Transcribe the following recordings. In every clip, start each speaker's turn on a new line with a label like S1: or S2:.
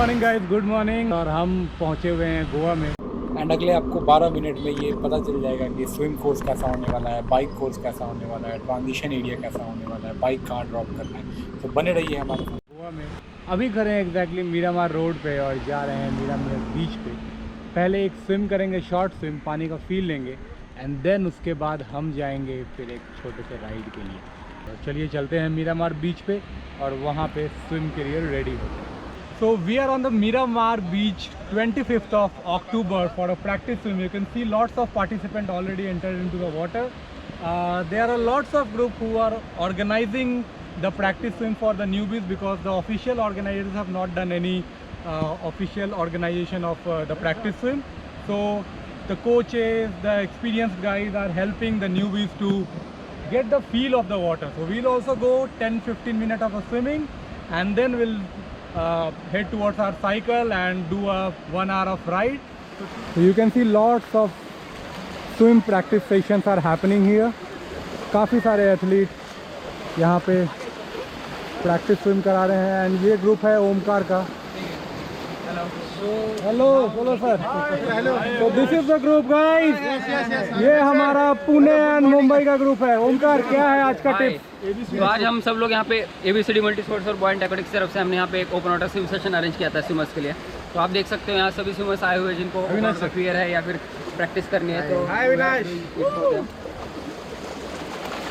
S1: Morning guys, good morning. और हम पहुंचे हुए हैं गोवा में
S2: एंड अगले आपको 12 मिनट में ये पता चल जाएगा कि स्विम कोर्स कैसा होने वाला है, बाइक कोर्स कैसा होने वाला है, ट्रांजिशन एरिया कैसा होने वाला है, बाइक कहाँ ड्रॉप करना है। तो बने रहिए हमारे साथ।
S1: गोवा में अभी खड़े हैं एग्जैक्टली मीरामार रोड पे और जा रहे हैं मीरामार बीच पे। पहले एक स्विम करेंगे, शॉर्ट स्विम, पानी का फील लेंगे एंड देन उसके बाद हम जाएंगे फिर एक छोटे से राइड के लिए। तो चलिए चलते हैं मीरामार बीच पे और वहाँ पे स्विम के लिए रेडी होते हैं। So we are on the Miramar beach, 25th of October for a practice swim. You can see lots of participants already entered into the water. There are lots of groups who are organizing the practice swim for the newbies because the official organizers have not done any official organization of the practice swim. So the coaches, the experienced guys are helping the newbies to get the feel of the water. So we'll also go 10-15 minutes of a swimming and then we'll head towards our cycle and do a 1 hour of ride. So you can see lots of swim practice sessions are happening here. काफ़ी सारे athlete यहाँ पे practice swim करा रहे हैं and ये group है ओमकार का। Hello hello sir. तो this is the group guys. ये हमारा पुणे एंड मुंबई का ग्रुप है। ओमकार, क्या है आज का टिप?
S3: तो आज हम सब लोग यहाँ पे ABCD मल्टी स्पोर्ट्स और बॉयंट एक्वेटिक्स की तरफ से हमने यहाँ पे एक open water swim session arrange किया था स्विमर्स के लिए। तो आप देख सकते हो यहाँ सभी स्विमर्स आए हुए हैं जिनको फियर है या फिर प्रैक्टिस करनी है। तो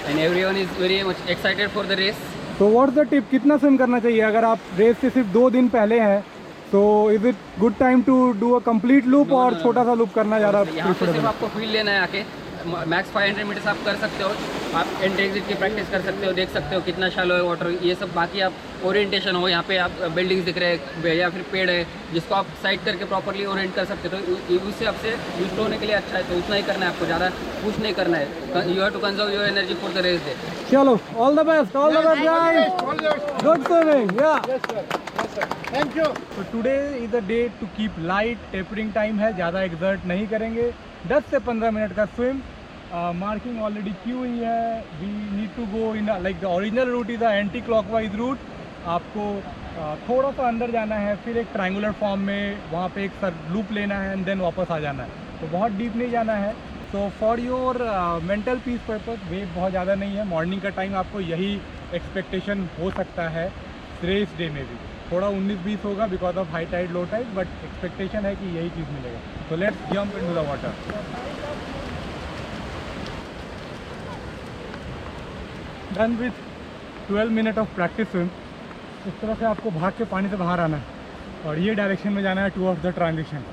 S3: and everyone is very much excited for the race.
S1: तो व्हाट्स द टिप? कितना स्विम करना चाहिए अगर आप रेस से सिर्फ 2 दिन पहले हैं? तो is it good time to do a complete loop और छोटा सा लूप करना ज़्यादा?
S3: यहाँ पे सिर्फ आपको फील लेना है आके। मैक्स 500 मीटर्स आप कर सकते हो। आप एंट्री एग्जिट की प्रैक्टिस कर सकते हो, देख सकते हो कितना शालो है वाटर, ये सब। बाकी आप ओरिएंटेशन हो, यहाँ पे आप बिल्डिंग्स दिख रहे हैं या फिर पेड़ है जिसको आप साइड करके प्रॉपर्ली ओरिएंट कर सकते हो। तो उससे आपसे यूज होने के लिए अच्छा है। तो उतना ही करना है आपको, ज़्यादा कुछ नहीं करना है। You have to conserve your energy for the race day.
S1: चलो, all the best, all the best guys, good swimming. Yeah thank you. तो today is the day to keep light. Tapering time है, ज़्यादा exert नहीं करेंगे। 10 से 15 minute का swim. Marking already की हुई है। We need to go in like the original route is the anti clockwise route. आपको थोड़ा सा अंदर जाना है, फिर एक ट्रायंगुलर फॉर्म में वहाँ पे एक सर लूप लेना है एंड देन वापस आ जाना है। तो बहुत डीप नहीं जाना है। तो for your mental peace purpose wave बहुत ज़्यादा नहीं है। मॉर्निंग का टाइम आपको यही एक्सपेक्टेशन हो सकता है। रेस डे में भी थोड़ा 19-20 होगा because of high tide low tide, but expectation है कि यही चीज़ मिलेगा। तो let's jump into the water. Done with 12 minute of practice swim. इस तरह से आपको भाग के पानी से बाहर आना है और ये डायरेक्शन में जाना है टुवर्ड्स द ट्रांजिशन।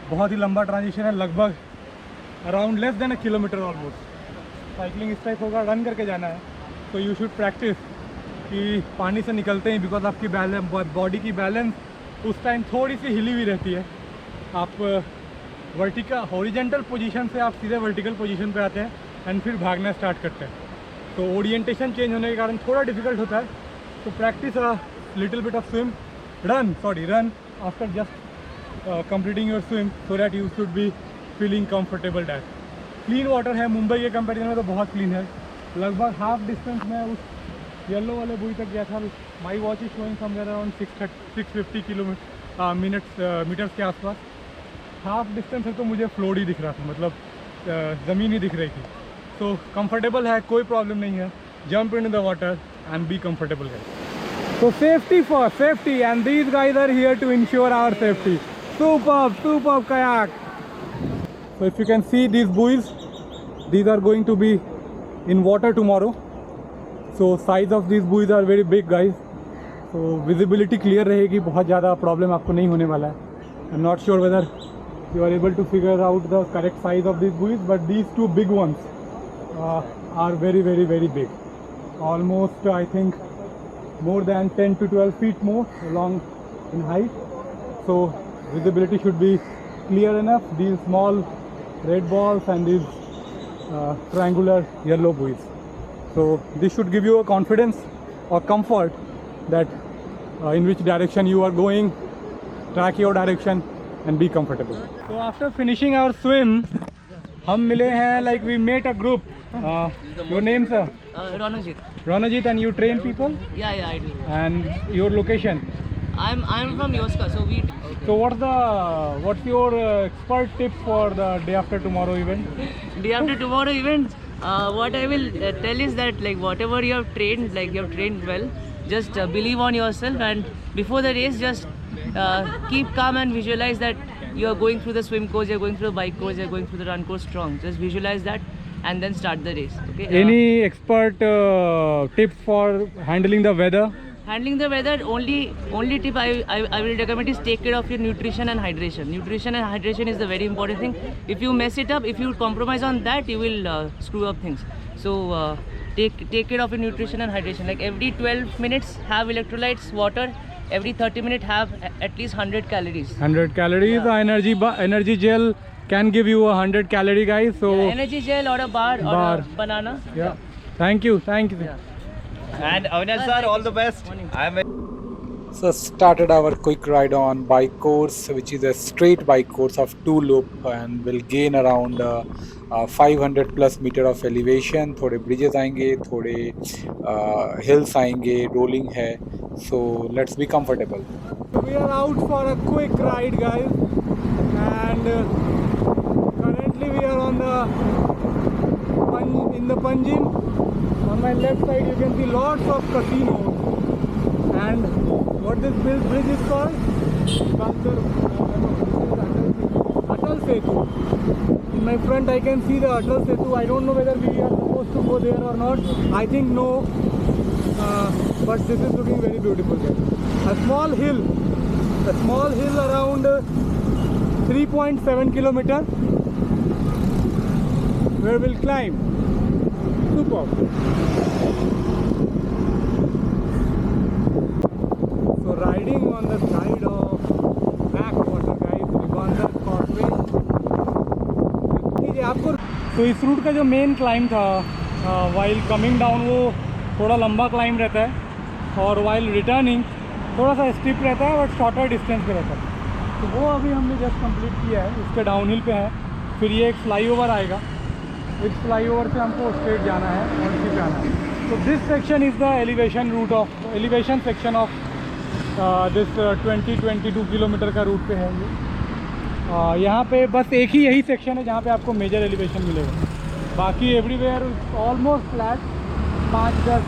S1: बहुत ही लंबा ट्रांजिशन है, लगभग around less than 1 kilometre almost. Cycling इस टाइप होगा, रन करके जाना है। तो यू शुड प्रैक्टिस कि पानी से निकलते ही, बिकॉज आपकी बॉडी की बैलेंस उस टाइम थोड़ी सी हिली हुई रहती है। आप वर्टिकल हॉरिजेंटल पोजीशन से आप सीधे वर्टिकल पोजीशन पे आते हैं एंड फिर भागना स्टार्ट करते हैं। तो ओरिएंटेशन चेंज होने के कारण थोड़ा डिफिकल्ट होता है। तो practice a little bit of swim, run after just completing your swim so that you should be feeling comfortable that. Clean water है, मुंबई के कंपेरिजन में तो बहुत क्लीन है। लगभग हाफ डिस्टेंस में उस येलो वाले बुई तक गया था। My watch is showing somewhere around 650 meters के आसपास। हाफ डिस्टेंस है तो मुझे फ्लोर ही दिख रहा था, मतलब ज़मीन ही दिख रही थी। तो कंफर्टेबल है, कोई प्रॉब्लम नहीं है। Jump in the water and be comfortable है। तो safety for safety and these guys are here to ensure our safety. Superb kayak. So if you can see these buoys, these are going to be in water tomorrow. So size of these buoys are very big guys. So visibility clear रहेगी, बहुत ज़्यादा problem आपको नहीं होने वाला है। I'm not sure whether you are able to figure out the correct size of these buoys, but these two big ones are very big. Almost I think more than 10 to 12 feet more long in height. So visibility should be clear enough. These small red balls and these triangular yellow buoys. So this should give you a confidence or comfort that in which direction you are going, track your direction and be comfortable. So after finishing our swim, हम मिले हैं, like we met a group. Your name, sir?
S4: Ronajit.
S1: Ronajit, and you train people?
S4: Yeah, I do.
S1: And your location?
S4: I'm from Yoska, so we.
S1: So what's your expert tip for the day after tomorrow event?
S4: Day after tomorrow event, what I will tell is that like whatever you have trained, like you have trained well, just believe on yourself, and before the race, just keep calm and visualize that you are going through the swim course, you're going through the bike course, you're going through the run course strong. Just visualize that and then start the race. Okay.
S1: Any expert tips for handling the weather?
S4: Handling the weather, only tip I will recommend is take care of your nutrition and hydration. Nutrition and hydration is the very important thing. If you mess it up, if you compromise on that, you will screw up things. So take care of your nutrition and hydration. Like every 12 minutes have electrolytes, water. Every 30 minutes have at least 100 calories.
S1: 100 calories.
S4: Yeah.
S1: Energy gel can give you 100 calorie, guys. So
S4: Yeah, energy gel or a bar or a banana.
S1: yeah. Thank you.
S4: Yeah.
S5: And Avinash sir, all the best.
S2: So started our quick ride on bike course, which is a straight bike course of 2 loop and will gain around 500 plus meter of elevation. थोड़े bridges आएंगे, थोड़े hills आएंगे, rolling है. So let's be comfortable.
S1: We are out for a quick ride, guys, and currently we are on in the Panjim. On my left side you can see lots of casinos, and what this bridge is called? Atal Setu. In my front I can see the Atal Setu. I don't know whether we are supposed to go there or not. I think no, but this is looking very beautiful there. A small hill around 3.7 kilometers where we'll climb. Superb. So riding on the side of backwater, guys, Ribandar Causeway. आपको तो इस root का जो main climb था, while coming down वो थोड़ा लंबा climb रहता है, और वाइल रिटर्निंग थोड़ा सा स्टिप रहता है बट शॉर्टर डिस्टेंस पे रहता है. तो वो अभी हमने जस्ट कंप्लीट किया है. इसके डाउनहिल पे है. फिर ये एक फ्लाईओवर आएगा. इस फ्लाईओवर से हमको स्ट्रेट जाना है और इसी पे आना है. तो this section is the elevation section of this 20-22 kilometre का रूट पे है ये. यहाँ पे बस एक ही यही सेक्शन है जहाँ पे आपको मेजर एलिवेशन मिलेगा. बाकी एवरीवेयर ऑलमोस्ट फ्लैट. 5-10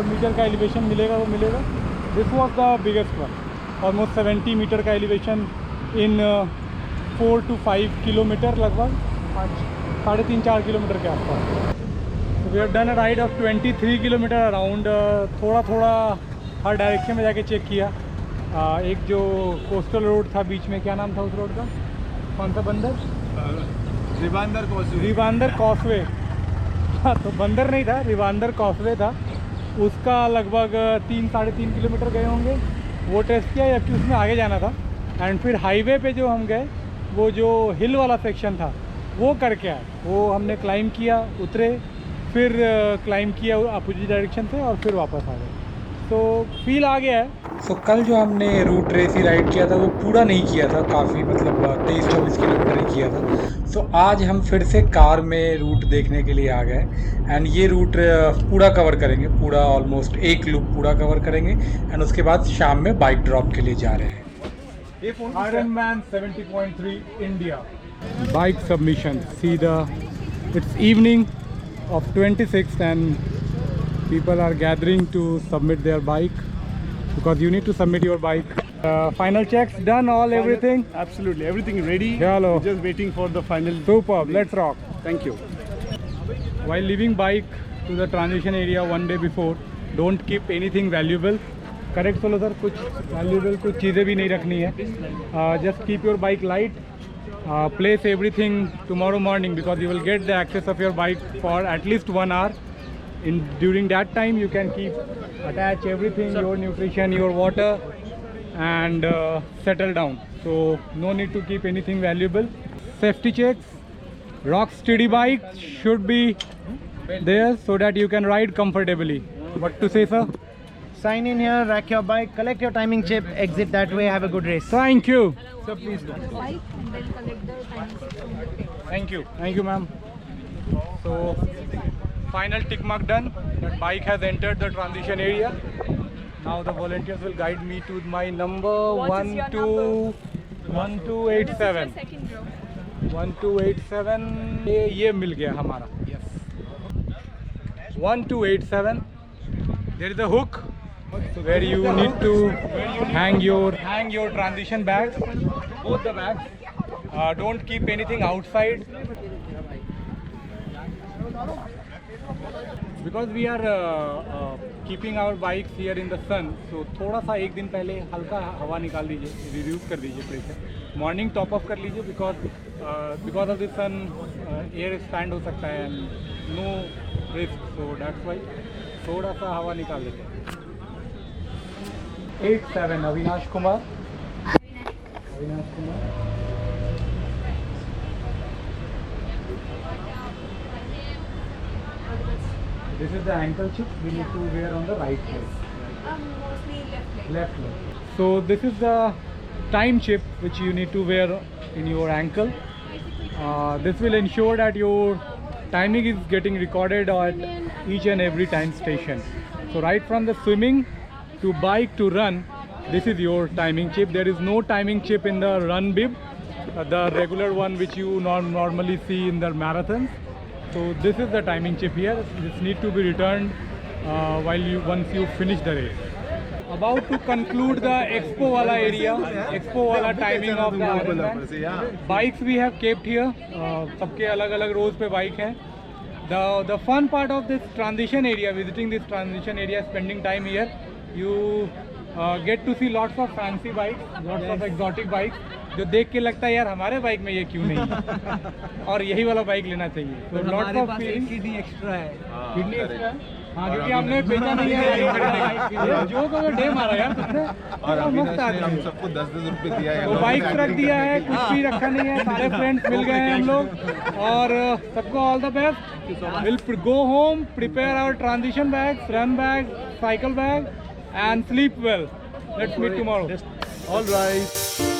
S1: मीटर का एलिवेशन मिलेगा वो मिलेगा. This was the biggest one. Almost 70 meter का एलिवेशन इन 4 to 5 किलोमीटर, लगभग 3.5-4 किलोमीटर के आसपास. We have done a ride of 23 kilometer around. थोड़ा हर डायरेक्शन में जाके चेक किया. एक जो कोस्टल रोड था बीच में, क्या नाम था उस रोड का? कौन सा बंदर? रिबांदर कॉसवे. हाँ, तो बंदर नहीं था, रिबांदर कॉसवे था. उसका लगभग 3-3.5 किलोमीटर गए होंगे. वो टेस्ट किया, जबकि उसमें आगे जाना था. एंड फिर हाईवे पे जो हम गए, वो जो हिल वाला सेक्शन था वो करके आए. वो हमने क्लाइम किया, उतरे, फिर क्लाइम किया अपोजिट डायरेक्शन से, और फिर वापस आ गए. तो फील आ गया है.
S2: सो कल जो हमने रूट रेस ही राइड किया था वो पूरा नहीं किया था, काफ़ी मतलब 23-24 किलोमीटर ही किया था. सो आज हम फिर से कार में रूट देखने के लिए आ गए. एंड ये रूट पूरा कवर करेंगे, पूरा ऑलमोस्ट एक लूप पूरा कवर करेंगे. एंड उसके बाद शाम में बाइक ड्रॉप के लिए जा रहे हैं.
S1: Ironman 70.3 India bike submission. See it's evening of 26th and people are gathering to submit their bike, because you need to submit your bike. Final checks done, everything?
S6: Absolutely, everything ready.
S1: Hello.
S6: Just waiting for the final.
S1: Superb. Let's rock.
S6: Thank you.
S1: While leaving bike to the transition area one day before, don't keep anything valuable. Correct बोलो sir. कुछ valuable कुछ चीज़ें भी नहीं रखनी है. Just keep your bike light. Place everything tomorrow morning, because you will get the access of your bike for at least 1 hour. During that time you can attach everything, your nutrition, your water, and settle down. So no need to keep anything valuable. Safety checks. Rock steady bike should be there so that you can ride comfortably. What to say, sir?
S5: Sign in here, rack your bike, collect your timing chip, exit that way, have a good race.
S1: Thank you.
S5: So please do.
S1: Thank you, ma'am. So final tick mark done. That bike has entered the transition area. Now the volunteers will guide me to my number
S7: What is your number?
S1: 1287.
S7: Second row.
S1: 1287 ये मिल गया हमारा. Yes. 1287. There is a hook where you need to hang your transition bags, both the bags. Don't keep anything outside. Because we are keeping our bikes here in the sun, so थोड़ा सा एक दिन पहले हल्का हवा निकाल दीजिए, reduce कर दीजिए प्रेशर. मॉर्निंग टॉप अप कर लीजिए because of the sun air expand हो सकता है and no risk, so that's why थोड़ा सा हवा निकाल देते हैं. 87 Avinash Kumar. This is the ankle chip we need to wear on the right leg.
S7: Mostly left leg.
S1: Left leg. So this is the time chip which you need to wear in your ankle. This will ensure that your timing is getting recorded at each and every time station. So right from the swimming to bike to run, this is your timing chip. There is no timing chip in the run bib, the regular one which you normally see in the marathons. So this is the timing chip here. This need to be returned once you finish the race. About to conclude the expo wala area, expo wala timing of the Ironman. Bikes we have kept here. सबके अलग-अलग rows पे bike हैं. The fun part of this transition area, visiting this transition area, spending time here, you get to see lots of fancy bikes, lots of exotic bikes. जो देख के लगता है यार हमारे बाइक में ये क्यों नहीं और यही वाला बाइक लेना चाहिए. तो लॉट्स ऑफ किडनी एक्स्ट्रा है. किडनी एक्स्ट्रा हाँ क्योंकि हमने बेचा नहीं है. जो को डे मारा यार तुमने और मुफ्त आदमी
S8: सबको 10-10 रुपए दिया है.
S1: तो बाइक रख दिया है, कुछ भी रखा नहीं है. सारे फ्रेंड्स मिल गए हैं हम लोग और सबको all the best. Will go home, prepare our transition bags, run bag, cycle bag and sleep well. Let's meet tomorrow.
S6: All right.